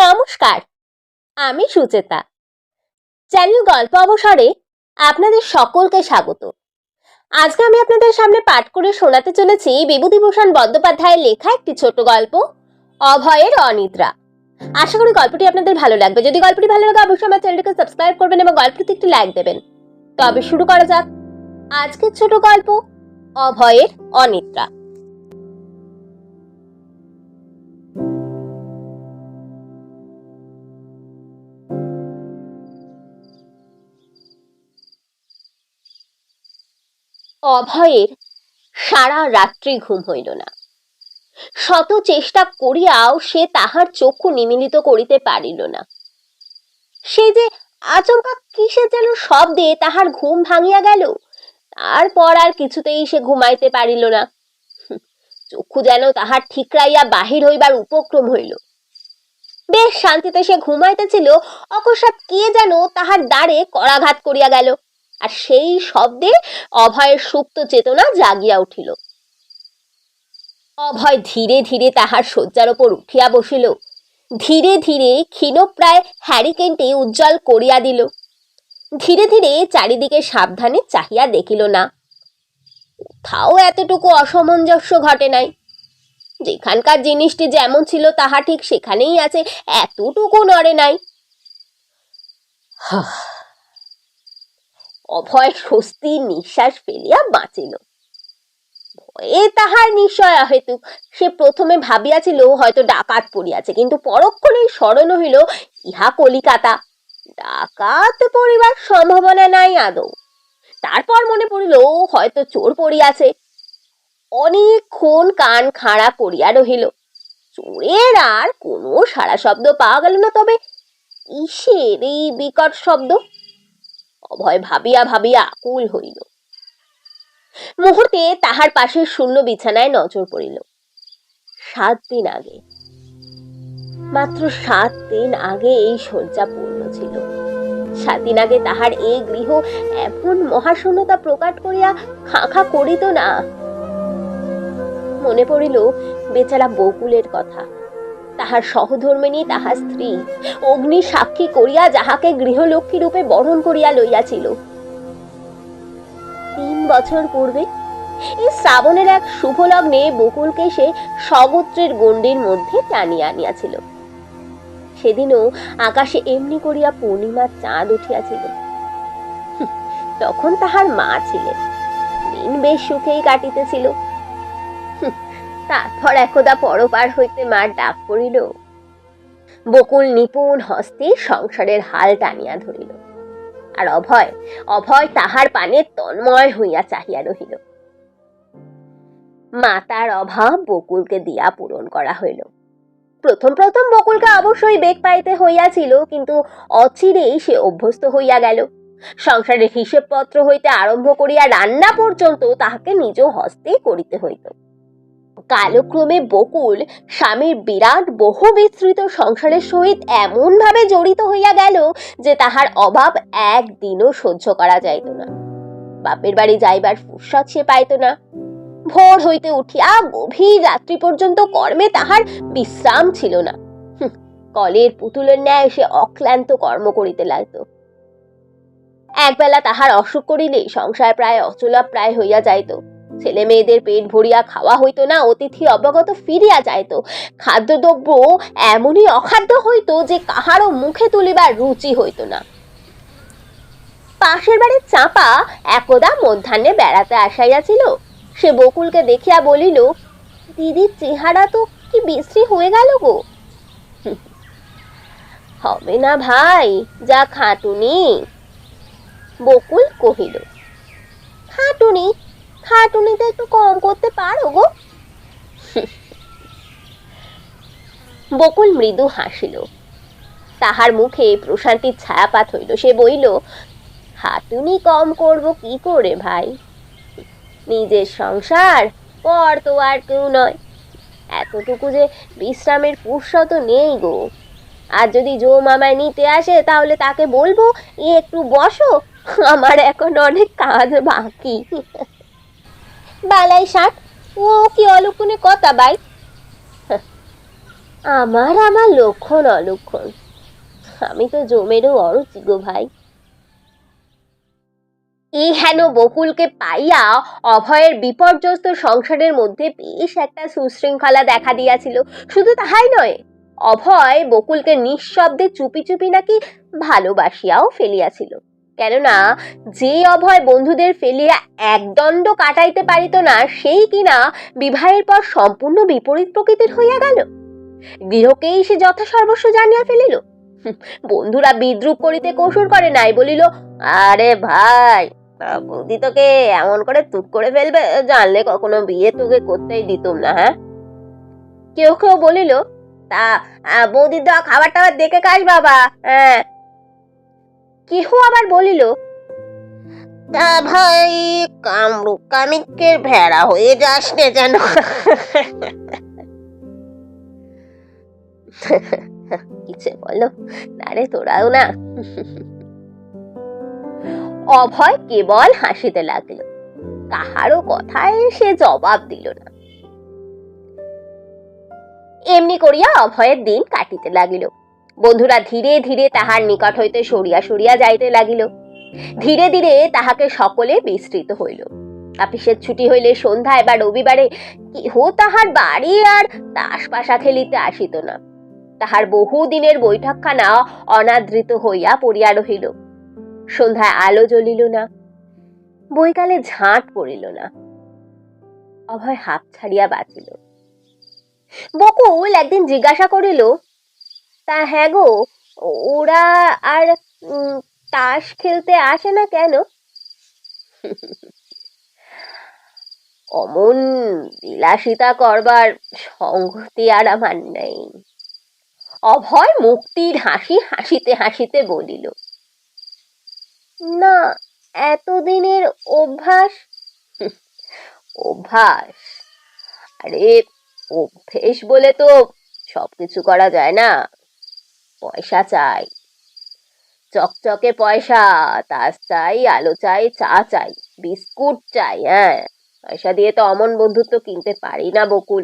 নমস্কার, আমি সুচেতা। চ্যানেল গল্প অবসরে আপনাদের সকলকে স্বাগত। আজকে আমি আপনাদের সামনে পাঠ করে শোনাতে চলেছি বিভূতিভূষণ বন্দ্যোপাধ্যায়ের লেখা একটি ছোট গল্প, অভয়ের অনিদ্রা। আশা করি গল্পটি আপনাদের ভালো লাগবে। যদি গল্পটি ভালো লাগে অবশ্যই আমার চ্যানেলটিকে সাবস্ক্রাইব করবেন এবং গল্পটিতে একটি লাইক দেবেন। তবে শুরু করা যাক আজকের ছোট গল্প, অভয়ের অনিদ্রা। অভয়ের সারা রাত্রি ঘুম হইল না। শত চেষ্টা করিয়াও সে তাহার চক্ষু নিমীলিত করিতে পারিল না। সে যে আচমকা কিসের যেন শব্দে তাহার ঘুম ভাঙিয়া গেল। তারপর আর কিছুতেই সে ঘুমাইতে পারিল না। চক্ষু যেন তাহার ঠিকরাইয়া বাহির হইবার উপক্রম হইল। বেশ শান্তিতে সে ঘুমাইতেছিল, অকস্মাৎ কে যেন তাহার দ্বারে করাঘাত করিয়া গেল, আর সেই শব্দে অভয়ের সুপ্ত চেতনা জাগিয়া উঠিল। অভয় ধীরে ধীরে তাহার শয্যার ওপর উঠিয়া বসিল। ধীরে ধীরে ক্ষীণপ্রায় হ্যারিকেনটি উজ্জ্বল করিয়া দিল। ধীরে ধীরে চারিদিকে সাবধানে চাহিয়া দেখিল না। কোথাও এতটুকু অসামঞ্জস্য ঘটে নাই। যেখানকার জিনিসটি যেমন ছিল তাহা ঠিক সেখানেই আছে, এতটুকু নড়ে নাই। অভয় স্বস্তির নিঃশ্বাস ফেলিয়া বাঁচিল। ভয়ে তাহার নিশ্চয় অহেতুক। সে প্রথমে ভাবিয়াছিল হয়তো ডাকাত পড়িয়াছে, কিন্তু পরক্ষণেই স্মরণ হইল ইহা কলিকাতা, ডাকাত পড়িবার সম্ভাবনা নাই আদৌ। তারপর মনে পড়িল হয়তো চোর পড়িয়াছে। অনেকক্ষণ কান খাড়া করিয়া রহিল। চোরের আর কোনো সাড়া শব্দ পাওয়া গেল না। তবে কিসের এই বিকট শব্দ? অভয় ভাবিয়া ভাবিয়া আকুল হইল। মুহূর্তে তাহার পাশে শূন্য বিছানায় নজর পড়িল। 7 দিন আগে, মাত্র 7 দিন আগে এই শয্যা পূর্ণ ছিল। 7 দিন আগে তাহার এই গৃহ এমন মহাশূন্যতা প্রকাট করিয়া খাঁ করিত না। মনে পড়িল বেচারা বকুলের কথা। তাহার সহধর্মিণী, তাহার স্ত্রী অগ্নি সাক্ষী করিয়া যাহাকে গৃহলক্ষ্মী রূপে বরণ করিয়া লইয়াছিল। 3 বছর পূর্বে এই শ্রাবণের এক শুভ লগ্নে বকুলকে সে স্বগোত্রের গণ্ডির মধ্যে টানিয়া আনিয়াছিল। সেদিনও আকাশে এমনি করিয়া পূর্ণিমার চাঁদ উঠিয়াছিল। তখন তাহার মা ছিলেন। দিন বেশ সুখেই কাটিতেছিল। তারপর একদা পরপার হইতে মার ডাক পড়িল। বকুল নিপুণ হস্তে সংসারের হাল টানিয়া ধরিল, আর অভয় তাহার পানে তন্ময় হইয়া চাহিয়া রহিল। মাতার অভাব বকুলকে দিয়া পূরণ করা হইল। প্রথম প্রথম বকুলকে অবশ্যই বেগ পাইতে হইয়াছিল, কিন্তু অচিরেই সে অভ্যস্ত হইয়া গেল। সংসারের হিসেবপত্র হইতে আরম্ভ করিয়া রান্না পর্যন্ত তাহাকে নিজ হস্তে করিতে হইত। কালক্রমে বকুল স্বামীর বিরাট বহু বিস্তৃত সংসারের সহিত এমন ভাবে জড়িত হইয়া গেল যে তাহার অভাব একদিনও সহ্য করা যাইত না। বাপের বাড়ি যাইবার ফুরসত সে পাইত না। ভোর হইতে উঠিয়া গভীর রাত্রি পর্যন্ত কর্মে তাহার বিশ্রাম ছিল না। কলের পুতুলের ন্যায় সে অক্লান্ত কর্ম করিতে লাগিত। একবেলা তাহার অসুখ করিলে সংসার প্রায় অচলাপ্রায় হইয়া যাইত। ছেলে মেয়েদের পেট ভরিয়া খাওয়া হইত না, অতিথি অবগত ফিরিয়া যাইত। খাদ্যদ্রব্য এমনই অখাদ্য হইত যে কাহারও মুখে তুলিবার রুচি হইত না। পাশের বাড়ির চাঁপা একদা মধ্যাহ্নে বেড়াতে আসাইয়াছিল। সে বকুলকে দেখিয়া বলিল, দিদির চেহারা তো কি বিশ্রী হয়ে গেল গো। হবে না ভাই, যা খাটুনি। বকুল কহিল, খাটুনিতে একটু কম করতে পারো গো। বকুল মৃদু হাসিল। তাহার মুখে প্রশান্তির ছায়াপাত হইল। সে বলিল, খাটুনি কম করব কি করে ভাই? নিজের সংসার, পর তো আর কেউ নয়। এতটুকু যে বিশ্রামের ফুরসত নেই গো। আর যদি জো মামায় নিতে আসে তাহলে তাকে বলবো, একটু বসো, আমার এখন অনেক কাজ বাকি। বালাই ষাট, ও কি অলক্ষণে কথা ভাই। আমার আমার লক্ষণ অলক্ষণ, আমি তো জমেরও অরুচি গো ভাই। এই হেন বকুলকে পাইয়া অভয়ের বিপর্যস্ত সংসারের মধ্যে বেশ একটা সুশৃঙ্খলা দেখা দিয়াছিল। শুধু তাহাই নয়, অভয় বকুলকে নিঃশব্দে চুপি চুপি নাকি ভালোবাসিয়াও ফেলিয়াছিল। কেননা যে অভয় বন্ধুদের ফেলিয়া একদণ্ড কাটাইতে পারিত না, সেই কিনা বিবাহের পর সম্পূর্ণ বিপরীত প্রকৃতির হইয়া গেল। গৃহকেই সে যথাসর্বস্ব জানিয়া ফেলিল। বন্ধুরা বিদ্রুপ করিতে কসুর করে নাই, বলিল, আরে ভাই, বৌদি তোকে এমন করে তুক করে ফেলবে জানলে কখনো বিয়ে তোকে করতেই দিতুম না। হ্যাঁ, কেউ কেউ বলিল, তা বৌদি দেওয়া খাবার টাবার দেখে খাস বাবা। হ্যাঁ, কেহ আবার বলিল, তা ভাই কামরূপ কামিকের ভেড়া হয়ে যাস নে যেন। কিছে বলো না রে, তোরাও না। অভয় কেবল হাসিতে লাগলো, কাহারও কথায় সে জবাব দিল না। এমনি করিয়া অভয়ের দিন কাটিতে লাগিল। বন্ধুরা ধীরে ধীরে তাহার নিকট হইতে সরিয়া সরিয়া যাইতে লাগিল। ধীরে ধীরে তাহাকে সকলে বিস্তৃত হইল। অফিসের ছুটি হইলে সন্ধ্যায় বা রবিবারে কেহ তাহার বাড়ি আর তাস পাশা খেলিতে আসিত না। তাহার বহুদিনের বৈঠকখানা অনাদৃত হইয়া পড়িয়া রহিল। সন্ধ্যায় আলো জ্বলিল না, বৈকালে ঝাঁট পড়িল না। অভয় হাঁপ ছাড়িয়া বাঁচিল। বকুল একদিন জিজ্ঞাসা করিল, তা হ্যাঁ গো, ওরা আর তাস খেলতে আসে না কেন? অমন বিলাসিতা করবার সংগতি আর আমার নেই। অভয় মুক্তির হাসি হাসিতে হাসিতে বলিল, না, এতদিনের অভ্যাস। অভ্যাস? আরে অভ্যেস বলে তো সবকিছু করা যায় না। পয়সা চাই, চকচকে পয়সা, তাস চাই, আলো চাই, চা চাই, বিস্কুট চাই। হ্যাঁ, পয়সা দিয়ে তো অমন বন্ধুত্ব কিনতে পারি না বকুল।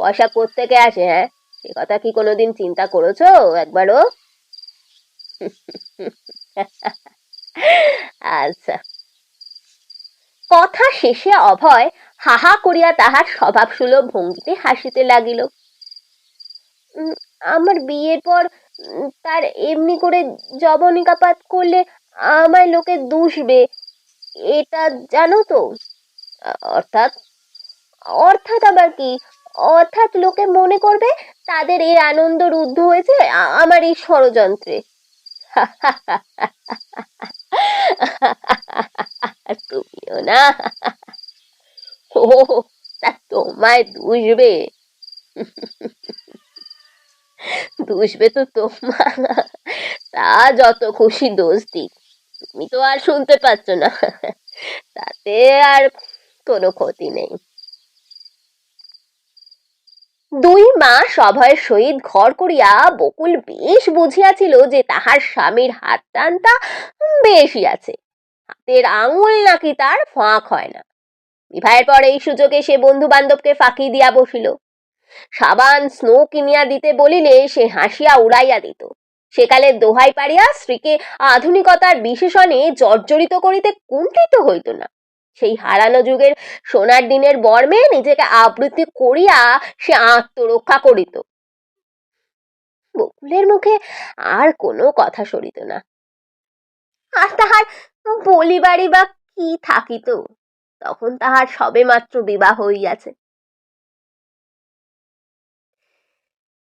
পয়সা কোত্থেকে আসে? হ্যাঁ, সে কথা কি কোনোদিন চিন্তা করেছো একবারও? আচ্ছা। কথা শেষে অভয় হাহা করিয়া তাহার স্বভাবসুলভ ভঙ্গিতে হাসিতে লাগিল। আমার বিয়ের পর তার এমনি করে জবনিকাপাত করলে আমায় লোকে দুষবে, এটা জানো তো? অর্থাৎ? অর্থাৎ আবার কি? অর্থাৎ লোকে মনে করবে তাদের এই আনন্দ রুদ্ধ হয়েছে আমার এই ষড়যন্ত্রে। তুমিও না? ও, তা তোমায় দুষবে? দুষবে তো তোমার, তা যত খুশি দোষ দিক, তুমি তো আর শুনতে পাচ্ছ না, তাতে আর কোনো ক্ষতি নেই। 2 মাস অভয়ের সহিত ঘর করিয়া বকুল বেশ বুঝিয়াছিল যে তাহার স্বামীর হাত টানটা বেশি আছে, হাতের আঙুল নাকি তার ফাঁক হয় না। বিবাহের পর এই সুযোগে সে বন্ধু বান্ধবকে ফাঁকি দিয়া বসিল। সাবান স্নো কিনিয়া দিতে বলিলে সে হাসিয়া উড়াইয়া দিত। সেকালে দোহাই পাড়িয়া স্ত্রীকে আধুনিকতার বিশেষণে জর্জরিত করিতে কুণ্ঠিত হইত না। সেই হারানো যুগের সোনার দিনের বর্মে নিজেকে আবৃত্তি করিয়া সে আত্মরক্ষা করিত। বকুলের মুখে আর কোনো কথা সরিত না। আর তাহার বলিবাড়ি বা কি থাকিত? তখন তাহার সবেমাত্র বিবাহ হইয়াছে।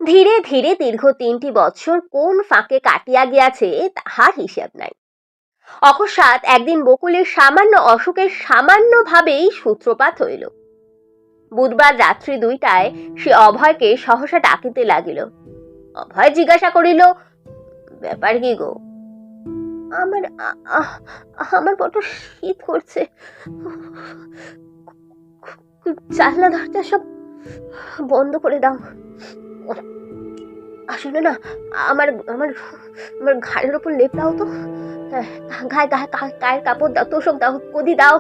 ধীরে ধীরে দীর্ঘ 3টি বৎসর কোন ফাঁকে কাটিয়া গিয়াছে তাহার হিসাব নাই। অকস্মাৎ একদিন বকুলের সামান্য অসুখের সামান্যভাবেই সূত্রপাত হইল। বুধবার রাত্রি 2টায় সে অভয়কে সহসা ডাকিতে লাগিল। অভয় জিজ্ঞাসা করিল, ব্যাপার কি গো? আমার আমার বড় শীত করছে, জানলা দরজা সব বন্ধ করে দাও। আসলে না, আমার আমার আমার ঘাড়ের ওপর লেপ দাও তো, গায়ের কাপড় দাও, তোষক দাও, গদি দাও,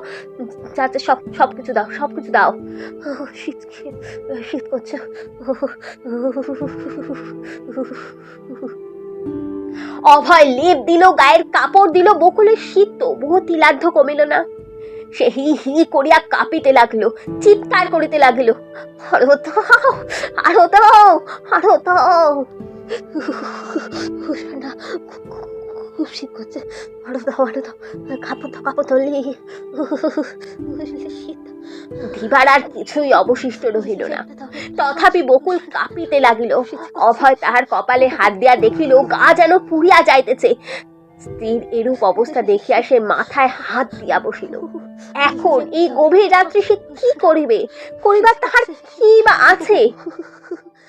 যাতে সব কিছু দাও, সব কিছু দাও। শীত শীত করছে। অভয় লেপ দিল, গায়ের কাপড় দিল, বকুলের শীত তবুও তিলার্ধ কমিল না। সে হি হি করিয়া কাঁপিতে লাগলো, চিৎকার করিতে লাগলো, আরো দাও, আরো দাও, আরো দাও। না, খুব শীত করছে, আরো দাও, আরো দাও, কাপড় দাও, কাপড় ধরলি। শীত দিবার আর কিছুই অবশিষ্ট রহিল না। তথাপি বকুল কাঁপিতে লাগিল। অভয় তাহার কপালে হাত দিয়া দেখিল গা যেন পুড়িয়া যাইতেছে। স্ত্রীর এরূপ অবস্থা দেখিয়া সে মাথায় হাত দিয়া বসিল। এখন এই গভীর রাত্রে সে কি করিবে? করিবার তাহার কি বা আছে?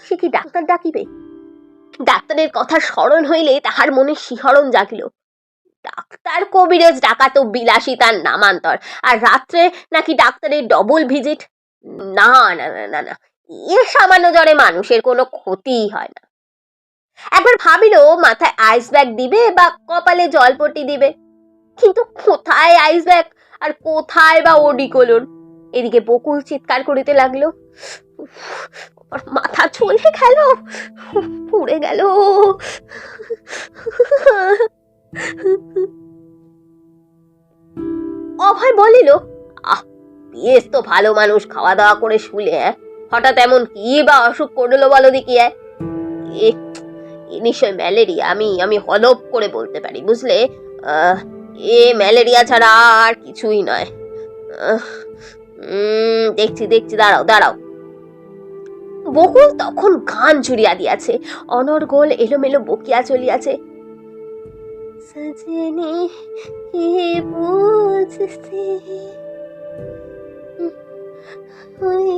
সে কি ডাক্তার ডাকিবে? ডাক্তারের কথা স্মরণ হইলে তাহার মনে শিহরণ জাগিল। ডাক্তার কবিরাজ ডাকা তো বিলাসিতার নামান্তর, আর রাত্রে নাকি ডাক্তারের ডবল ভিজিট। না না না না না, এ সামান্য জ্বরে মানুষের কোনো ক্ষতিই হয় না। একবার ভাবিল মাথায় আইস ব্যাগ দিবে বা কপালে জলপট্টি দিবে, কিন্তু কোথায় আইস ব্যাগ আর কোথায় বা ওডিকোলন? এদিকে বকুল চিৎকার করিতে লাগলো, মাথা চলে গেল, পুড়ে গেল। অভয় বলিল, বেশ তো ভালো মানুষ, খাওয়া দাওয়া করে শুলে, হঠাৎ এমন কি বা অসুখ করলো বলো দেখি। নিশ্চয় ম্যালেরিয়া, আমি হলপ করে বলতে পারি, বুঝলে? এ ম্যালেরিয়া ছাড়া আর কিছুই নয়। দেখছি, দাঁড়াও দাঁড়াও। বকুল তখন গান জুড়িয়া দিয়াছে, অনর্গল এলোমেলো বকিয়া চলিয়াছে। সজনে কে বুঝতে ওই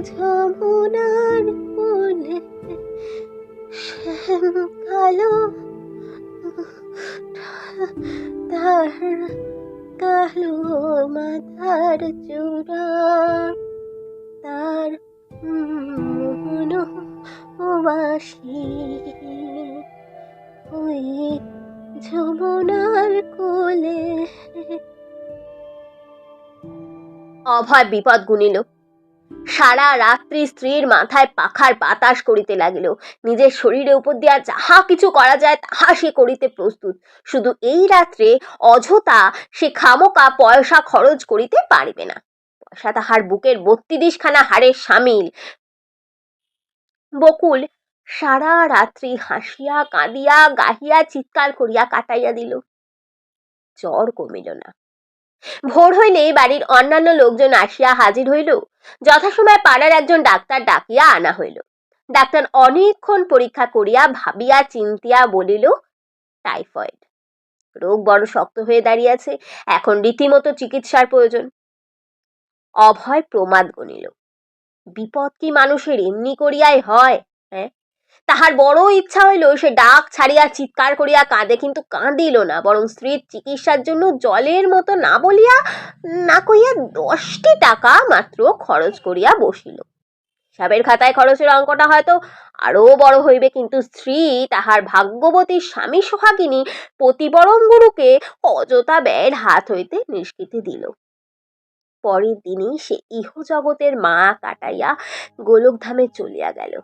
যমুনার কোলে শ্যাম কালো তার কালো মাথার চূড়া, তার মনোবাসী ওই যমুনার কোলে। অভয় বিপদ গুনিল। সারা রাত্রি স্ত্রীর মাথায় পাখার বাতাস করিতে লাগিল। নিজের শরীরের উপর দিয়া যাহা কিছু করা যায় তাহা সে করিতে প্রস্তুত। শুধু এই রাত্রে অযথা সে খামোকা পয়সা খরচ করিতে পারিবে না। পয়সা তাহার বুকের ৩২ খানা হাড়ের সামিল। বকুল সারা রাত্রি হাসিয়া কাঁদিয়া গাহিয়া চিৎকার করিয়া কাটাইয়া দিল। জ্বর কমিল না। ভোর হইলে বাড়ির অন্যান্য লোকজন আসিয়া হাজির হইল। যথাসময়ে পাড়ার একজন ডাক্তার ডাকিয়া আনা হইল। ডাক্তার অনেকক্ষণ পরীক্ষা করিয়া ভাবিয়া চিন্তিয়া বলিল, টাইফয়েড রোগ বড় শক্ত হয়ে দাঁড়িয়েছে, এখন রীতিমতো চিকিৎসার প্রয়োজন। অভয় প্রমাদ গণিল, বিপদ কি মানুষের এমনি করিয়াই হয়? তাহার বড় ইচ্ছা হইল সে ডাক ছাড়িয়া চিৎকার করিয়া কাঁদে, কিন্তু কাঁদিল না, বরং স্ত্রীর চিকিৎসার জন্য জলের মতো না বলিয়া না কইয়া 10টি টাকা মাত্র খরচ করিয়া বসিল। হিসাবের খাতায় খরচের অঙ্কটা হয়তো আরো বড় হইবে, কিন্তু স্ত্রী তাহার ভাগ্যবতী স্বামী সোহাগিনী পতিপরম গুরুকে অযথা ব্যয়ের হাত হইতে নিষ্কৃতি দিল। পরের দিনই সে ইহজগতের মা কাটাইয়া গোলকধামে চলিয়া গেল।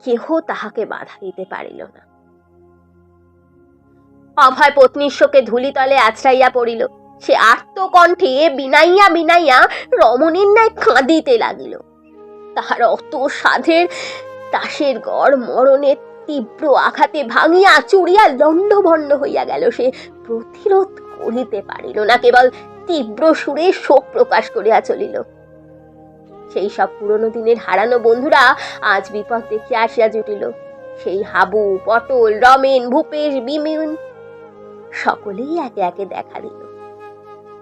কেহ তাহাকে বাধা দিতে পারিল না। অভয় পত্নীর শোকে ধূলিতলে আছড়াইয়া পড়িল। সে আর্তকণ্ঠে বিনাইয়া বিনাইয়া রমণীর ন্যায় কাঁদিতে লাগিল। তাহার অত সাধের তাসের গড় মরণের তীব্র আঘাতে ভাঙিয়া চুরিয়া লণ্ডভণ্ড হইয়া গেল। সে প্রতিরোধ করিতে পারিল না, কেবল তীব্র সুরে শোক প্রকাশ করিয়া চলিল। সেই সব পুরনো দিনের হারানো বন্ধুরা আজ বিপদ দেখিয়া আসিয়া জুটিল। সেই হাবু, পটল, রমেন, ভূপেশ, বিমিন সকলেই একে একে দেখা দিল।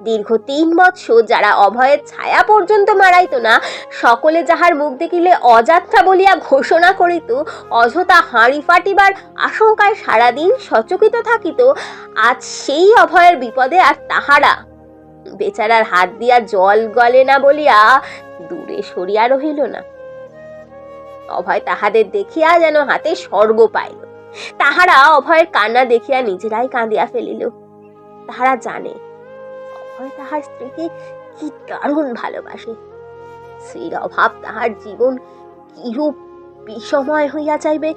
দীর্ঘ ৩ বৎসর যারা অভয়ের ছায়া পর্যন্ত মারাইত না, সকলে যাহার মুখ দেখিলে অযাত্রা বলিয়া ঘোষণা করিত, অযথা হাঁড়ি ফাটিবার আশঙ্কায় সারাদিন সচকিত থাকিত, আজ সেই অভয়ের বিপদে আর তাহারা বেচারার হাত দিয়া জল গলে না বলিয়া দূরে সরিয়া রহিল না। অভয় তাহাদের দেখিয়া যেন হাতে স্বর্গ পাইল। তাহারা অভয়ের কান্না দেখিয়া নিজেরাই কাঁদিয়া ফেলিল। তাহারা জানে অভয় তাহার স্ত্রীকে কি দারুণ ভালোবাসে। স্ত্রীর অভাব তাহার জীবন কিরূপ বিষময় হইয়া যাইবে।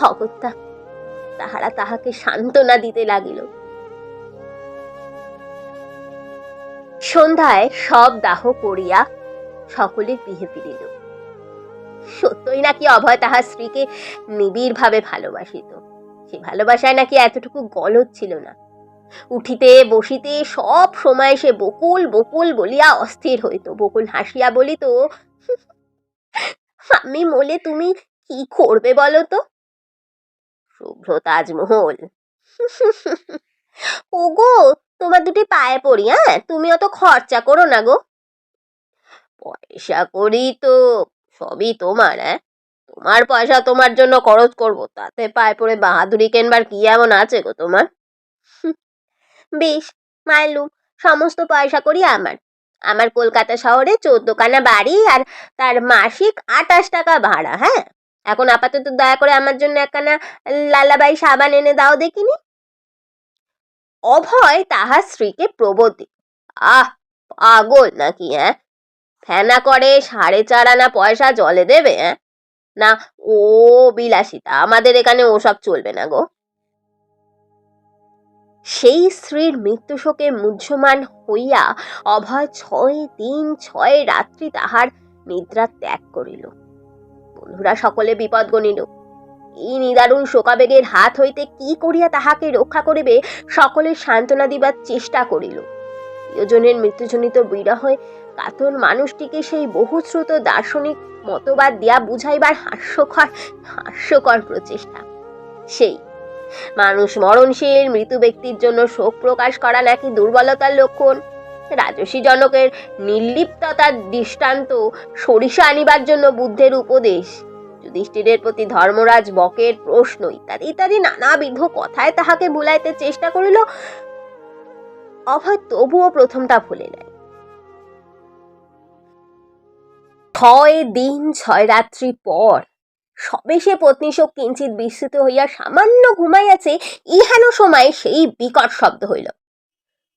অগত্যা তাহারা তাহাকে সান্ত্বনা দিতে লাগিল। সন্ধ্যায় সব দাহ করিয়া সকলে গৃহে ফিরিল। সত্যই নাকি অভয় তাহার স্ত্রীকে নিবিড় ভাবে ভালোবাসিত। সে ভালোবাসায় নাকি এতটুকু গলদ ছিল না। উঠিতে বসিতে সব সময় সে বকুল বকুল বলিয়া অস্থির হইত। বকুল হাসিয়া বলিত, আমি বলে তুমি কি করবে বলো তো? শুভ্র তাজমহল। ওগো, তোমার দুটি পায়ে পড়ি, তুমি অত খরচা করো না গো। পয়সা করি তো সবই তোমার। তোমার পয়সা তোমার জন্য খরচ করবো, তাতে পায়ে পড়ে বাহাদুরি কেনবার কি এমন আছে গো তোমার? বেশ, মানলুম, সমস্ত পয়সা করি আমার। আমার কলকাতা শহরে 14খানা বাড়ি আর তার মাসিক 28 টাকা ভাড়া। এখন আপাতত দয়া করে আমার জন্য একখানা লালাবাই সাবান এনে দাও দেখিনি। অভয় তাহার স্ত্রীকে প্রবোধ দিল। পাগল নাকি? ফেনা করে 4.5 আনা পয়সা জলে দেবে? না, ও বিলাসিতা, আমাদের এখানে ওসব চলবে না গো। সেই স্ত্রীর মৃত্যু শোকে মুহ্যমান হইয়া অভয় 6 দিন 6 রাত্রি তাহার নিদ্রা ত্যাগ করিল। বন্ধুরা সকলে বিপদ গণিল। এই নিদারুণ শোকাবেগের হাত হইতে কি করিয়া তাহাকে রক্ষা করিবে সকলে সান্ত্বনা দিবার চেষ্টা করিল। প্রিয়জনের মৃত্যুজনিত বিরহে কাতর মানুষটিকে সেই বহুশ্রুত দার্শনিক মতবাদ দিয়া বুঝাইবার হাস্যকর প্রচেষ্টা। সেই মানুষ মরণশীল মৃত ব্যক্তির জন্য শোক প্রকাশ করা নাকি দুর্বলতার লক্ষণ। রাজসী জনকের নির্লিপ্ততার দৃষ্টান্ত সরিষা আনিবার জন্য বুদ্ধের উপদেশ, যুধিষ্ঠিরের প্রতি ধর্মরাজ বকের প্রশ্ন ইত্যাদি ইত্যাদি নানাবিধ কথায় তাহাকে ভুলাইতে চেষ্টা করিল। অভয় তবুও প্রথমটা ভুলে নাই। 6 দিন 6 রাত্রি পর সবে সে পত্নীশোক কিঞ্চিত বিস্মৃত হইয়া সামান্য ঘুমাইয়াছে, ইহেন সময় সেই বিকট শব্দ হইল।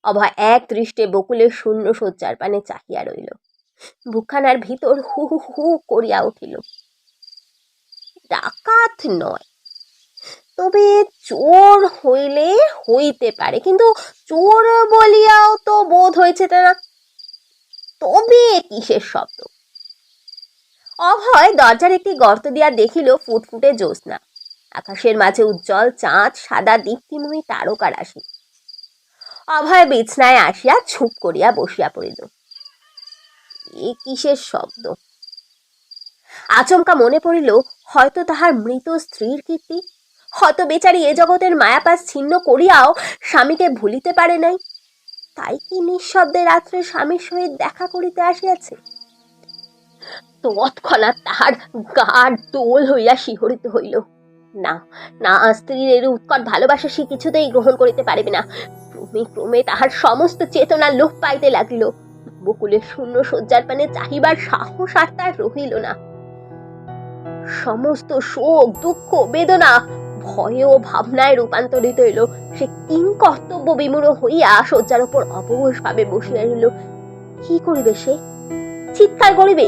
অভয় এক দৃষ্টে বকুলের শূন্য শয্যার পানে চাহিয়া রইল। বুকখানার ভিতর হু হু হু করিয়া উঠিল। ডাকাত নয়, তবে চোর হইলে হইতে পারে, কিন্তু চোর বলিয়াও তো বোধ হয়েছে না। তবে কিসের শব্দ? অভয় দরজার একটি গর্ত দিয়া দেখিল ফুটফুটে জ্যোৎস্না, আকাশের মাঝে উজ্জ্বল চাঁদ, সাদা দীপ্তিময়ী তারকা রাশি। অভয় বিছনায় আসিয়া চুপ করিয়া বসিয়া পড়িল। এ কিসের শব্দ? আচমকা মনে পড়িল হয়তো তাহার মৃত স্ত্রীর কীর্তি, হয়তো বেচারি এ জগতের মায়াপাশ ছিন্ন করিয়াও স্বামীকে ভুলিতে পারে নাই, তাই কি নিঃশব্দে রাত্রে স্বামীর সহিত দেখা করিতে আসিয়াছে। তৎক্ষণাৎ তাহার গাঢ় দোল হইয়া শিহরিত হইল। না না, স্ত্রীর এর উৎকট ভালোবাসা সে কিছুতেই গ্রহণ করিতে পারিবে না। ক্রমে ক্রমে তাহার সমস্ত চেতনা লোপ পাইতে লাগিল। বকুলের শূন্য শয্যার পানে চাহিবার সাহস আর তার রহিল না। সমস্ত শোক, দুঃখ, বেদনা ভয়ে ও ভাবনায় রূপান্তরিত হইল। সে কিংকর্তব্য বিমূঢ় হইয়া শয্যার উপর অবশ ভাবে বসিয়া রইল। কি করিবে সে? চিৎকার করিবে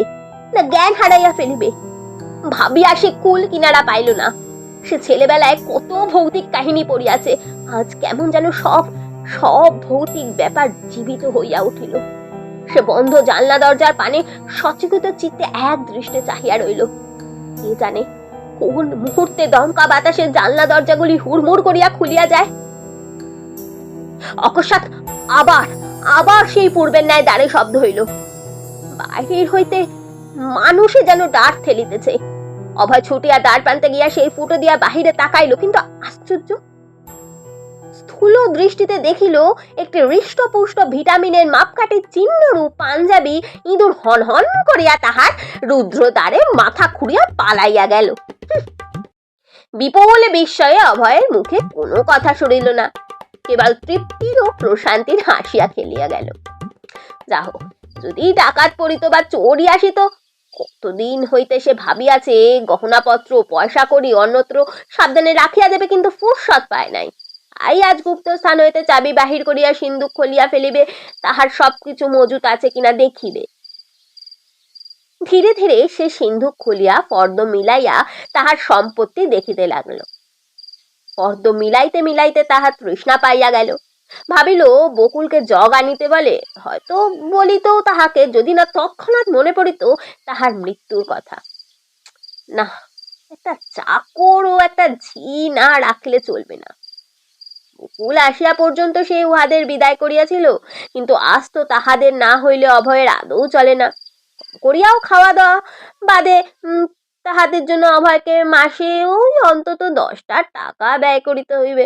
না জ্ঞান হারাইয়া ফেলিবে? ভাবিয়া সে কুল কিনারা পাইল না। সে ছেলেবেলায় কত ভৌতিক কাহিনী পড়িয়াছে, আজ কেমন যেন সব ভৌতিক ব্যাপার জীবিত হইয়া উঠিল। সে বন্ধ জানলা দরজার পানে সচেতন চিত্তে এক দৃষ্টে চাহিয়া রইল। কে জানে কোন মুহূর্তে দমকা বাতাসের জানলা দরজাগুলি হুড়মুড় করিয়া খুলিয়া যায়। অকস্মাৎ আবার সেই পূর্বের ন্যায় দ্বারে শব্দ হইল। বাহির হইতে মানুষে যেন দ্বার ঠেলিতেছে। অভয় ছুটিয়া দ্বার প্রান্তে গিয়া সেই ফুটো দিয়া বাহিরে তাকাইল, কিন্তু আশ্চর্য, স্থূল দৃষ্টিতে দেখিল একটি হৃষ্টপুষ্ট ভিটামিনের মাপকাঠির চিহ্নরূপ পাঞ্জাবি ইঁদুর হন হন করিয়া তাহার রুদ্র দ্বারে মাথা খুঁড়িয়া পালাইয়া গেল। বিপুল বিস্ময়ে অভয়ের মুখে কোনো কথা সরিল না, কেবল তৃপ্তির ও প্রশান্তির হাসিয়া খেলিয়া গেল। যা হোক, যদি ডাকাত পড়িত বা চোরই আসিত, কতদিন হইতে সে ভাবিয়াছে গহনাপত্র পয়সা করি অন্যত্র সাবধানে রাখিয়া দেবে, কিন্তু ফুরসত পায় নাই। আজ গুপ্ত স্থান হইতে চাবি বাহির করিয়া সিন্দুক খুলিয়া ফেলিবে, তাহার সবকিছু মজুত আছে কিনা দেখিবে। ধীরে ধীরে সে সিন্ধুক খুলিয়া ফর্দ মিলাইয়া তাহার সম্পত্তি দেখিতে লাগল। ফর্দ মিলাইতে মিলাইতে তাহার তৃষ্ণা পাইয়া গেল। ভাবিল বকুলকে জগ আনিতে বলে, হয়তো বলিত তাহাকে, যদি না তৎক্ষণাৎ মনে পড়িত তাহার মৃত্যুর কথা। না, একটা চাকর ও একটা ঝি না রাখলে চলবে না। বকুল আসিয়া পর্যন্ত সে উহাদের বিদায় করিয়াছিল, কিন্তু আজ তো তাহাদের না হইলে অভয়ের আদৌ চলে না। করিয়াও খাওয়া দাওয়া বাদে তাহাদের জন্য অভয়কে মাসে ওই অন্তত 10টা টাকা ব্যয় করিতে হইবে।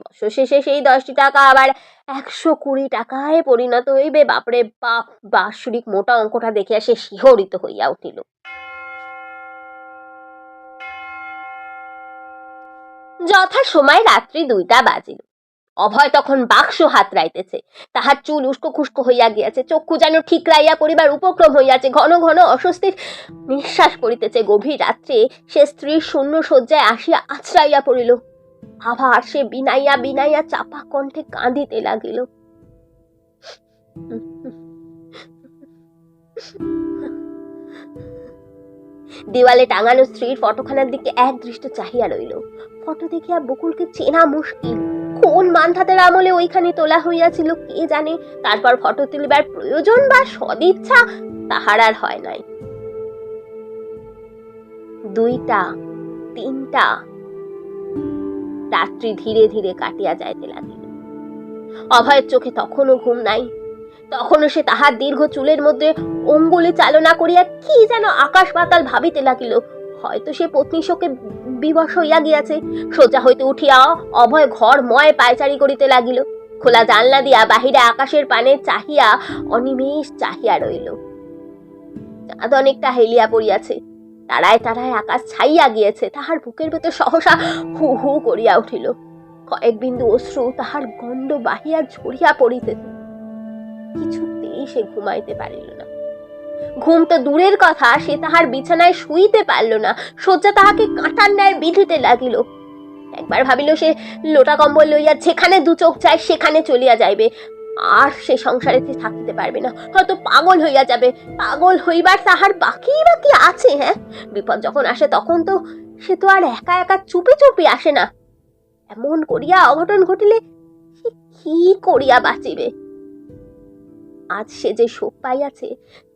বছর শেষে সেই 10টি টাকা আবার 120 টাকায় পরিণত হইবে। বাপরে বাপ! বাৎসরিক মোটা অঙ্কটা দেখিয়া সে শিহরিত হইয়া উঠিল। যথা সময় রাত্রি 2টা বাজিল। অভয় তখন বাক্স হাতড়াইতেছে। তাহার চুল উস্কো খুস্কো হইয়া গিয়াছে, চক্ষু যেন ঠিকরাইয়া পড়িবার উপক্রম হইয়াছে, ঘন ঘন অস্বস্তির নিঃশ্বাস পড়িতেছে। গভীর রাত্রে সে স্ত্রীর শূন্য শয্যায় আসিয়া আছড়াইয়া পড়িল। আবার সে বিনাইয়া বিনাইয়া চাপা কণ্ঠে কাঁদিতে লাগিল। দেওয়ালে টাঙানো স্ত্রীর ফটোখানার দিকে এক দৃষ্টে চাহিয়া রইল। ফটো দেখিয়া বকুলকে চেনা মুশকিল। কোন মানধাতার আমলে ওইখানে তোলা হইয়াছিল কে জানে। তারপর ফটো তুলিবার প্রয়োজন বা সদিচ্ছা তাহার আর হয় নাই। 2টা, 3টা, রাত্রি ধীরে ধীরে কাটিয়া যাইতে লাগিল। অভয়ের চোখে তখনও ঘুম নাই। তখনও সে তাহার দীর্ঘ চুলের মধ্যে অঙ্গুলি চালনা করিয়া কি যেন আকাশ পাতাল ভাবিতে লাগিল। হয়তো সে পত্নী শোকে বিবশ হইয়া গিয়াছে। শয্যা হইতে উঠিয়া অভয় ঘর ময় পায়চারি করিতে লাগিল। খোলা জানলা দিয়া বাহিরে আকাশের পানে চাহিয়া অনিমেষ চাহিয়া রইল। চাঁদ অনেকটা হেলিয়া পড়িয়াছে। তারায় তারায় আকাশ ছাইয়া গিয়েছে। তাহার বুকের ভেতর সহসা হু হু করিয়া উঠিল। কয়েক বিন্দু অশ্রু তাহার গণ্ড বাহিয়া ঝরিয়া পড়িতেছে। কিছুতেই সে ঘুমাইতে পারিল না। ঘুম তো দূরের কথা, সে তাহার বিছানায় শুইতে পারল না। শয্যা তাহাকে কাঁটার ন্যায় বিঁধিতে লাগিল। একবার ভাবিল সে লোটা কম্বল লইয়া যেখানে 2 চোখ যায় সেখানে চলিয়া যাইবে। আর সে সংসারে থাকিতে পারবে না, হয়তো পাগল হইয়া যাবে। পাগল হইবার তাহার বাকি বাকি আছে। হ্যাঁ, বিপদ যখন আসে তখন তো সে তো আর একা একা চুপি চুপি আসে না। এমন করিয়া অঘটন ঘটিলে সে কি করিয়া বাঁচিবে? আজ সে যে শোক পাইয়াছে,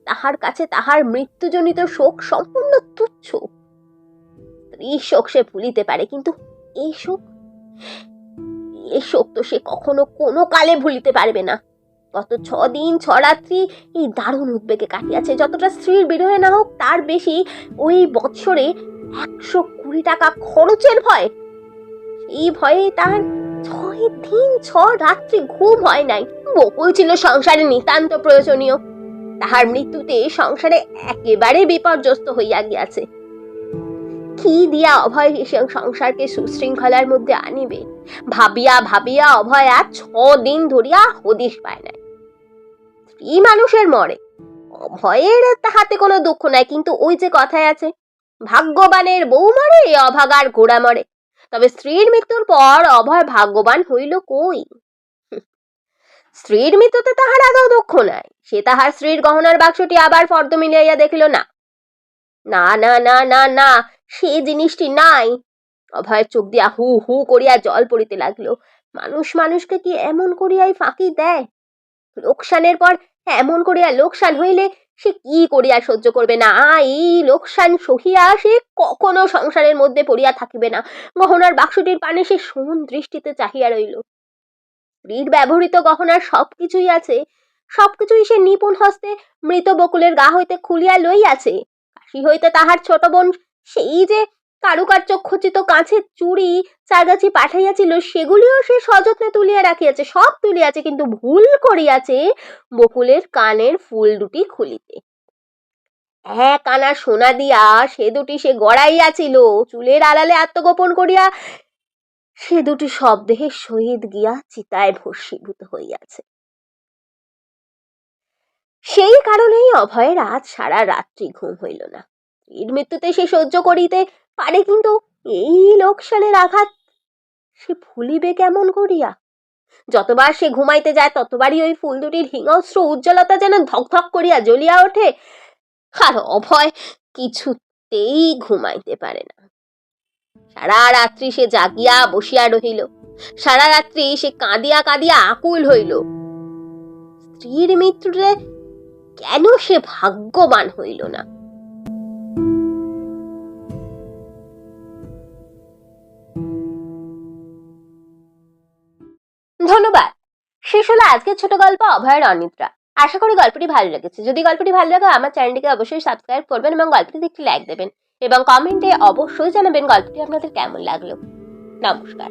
তাহার কাছে তাহার মৃত্যুজনিত শোক সম্পূর্ণ তুচ্ছ। স্ত্রীর শোক সে ভুলিতে পারে, কিন্তু এই শোক তো সে কখনো কোনো কালে ভুলিতে পারবে না। গত 6 দিন 6 রাত্রি এই দারুণ উদ্বেগে কাটিয়াছে। যতটা স্ত্রীর বিরহে না হোক তার বেশি ওই বৎসরে 120 টাকা খরচের ভয়। এই ভয়ে তার 6 দিন 6 রাত্রি ঘুম হয় নাই। বকুল ছিল সংসারে নিতান্ত প্রয়োজনীয়। তাহার মৃত্যুতে সংসারে একেবারে বিপর্যস্ত হইয়া গিয়াছে। কি দিয়া অভয় সংসারকে সুশৃঙ্খলার মধ্যে আনিবে? ভাবিয়া ভাবিয়া অভয় আজ 6 দিন ধরিয়া হদিশ পায় নাই। স্ত্রী মানুষের মরে, অভয়ের তাহাতে কোনো দুঃখ নাই। কিন্তু ওই যে কথায় আছে, ভাগ্যবানের বউ মরে, অভাগার ঘোড়া মরে। তবে স্ত্রীর মৃত্যুর পর অভয় ভাগ্যবান হইল কই? স্ত্রীর মৃত্যুতে তাহার আদৌ দুঃখ নাই। সে তাহার স্ত্রীর গহনার বাক্সটি আবার ফর্দ মিলাইয়া দেখিল। না না না না না না, সে জিনিসটি নাই। অভয়ের চোখ দিয়া হু হু করিয়া জল পড়িতে লাগিল। মানুষ মানুষকে কি এমন করিয়াই ফাঁকি দেয়? লোকসানের পর এমন করিয়া লোকসান হইলে সে কি করিয়া সহ্য করবে? না, এই লোকসান সহিয়া সে কখনো সংসারের মধ্যে পড়িয়া থাকিবে না। গহনার বাক্সটির পানে সে শূন্য দৃষ্টিতে চাহিয়া রইল। স্ত্রীর ব্যবহৃত গহনার সবকিছুই আছে। সবকিছুই সে নিপুণ হস্তে মৃত বকুলের গা হইতে খুলিয়া লইয়াছে। কাশি হইতে তাহার ছোট বোন সেই যে কারুকার্য খচিত কাঁচের চুড়ি চারগাছি পাঠাইয়াছিল, সেগুলিও সে সযত্নে তুলিয়া রাখিয়াছে। সব তুলিয়াছে, কিন্তু ভুল করিয়াছে বকুলের কানের ফুল দুটি খুলিতে। 1 আনা সোনা দিয়া সে দুটি সে গড়াইয়াছিল। চুলের আড়ালে আত্মগোপন করিয়া সে দুটি শবদেহের সহিত গিয়া চিতায় ভস্মীভূত হইয়াছে। সেই কারণেই অভয়ের আজ সারা রাত্রি ঘুম হইল না। স্ত্রীর মৃত্যুতে সে সহ্য করিতে পারে, কিন্তু এই লোকসানের আঘাত সে ভুলিবে কেমন করিয়া? যতবার সে ঘুমাইতে যায় ততবারই ওই ফুল দুটির হিংস্র উজ্জ্বলতা যেন ধকধক করিয়া জ্বলিয়া ওঠে। আর অভয় কিছুতেই ঘুমাইতে পারে না। সারা রাত্রি সে জাগিয়া বসিয়া রহিল। সারা রাত্রি সে কাঁদিয়া কাঁদিয়া আকুল হইল। স্ত্রীর মৃত্যুতে কেন সে ভাগ্যবান হইল না? ধন্যবাদ। শেষ হলো আজকের ছোট গল্প অভয়ের অনিদ্রা। আশা করি গল্পটি ভালো লেগেছে। যদি গল্পটি ভালো লাগে আমার চ্যানেলটিকে অবশ্যই সাবস্ক্রাইব করবেন এবং গল্পটিতে একটি লাইক দেবেন এবং কমেন্টে অবশ্যই জানাবেন গল্পটি আপনাদের কেমন লাগলো। নমস্কার।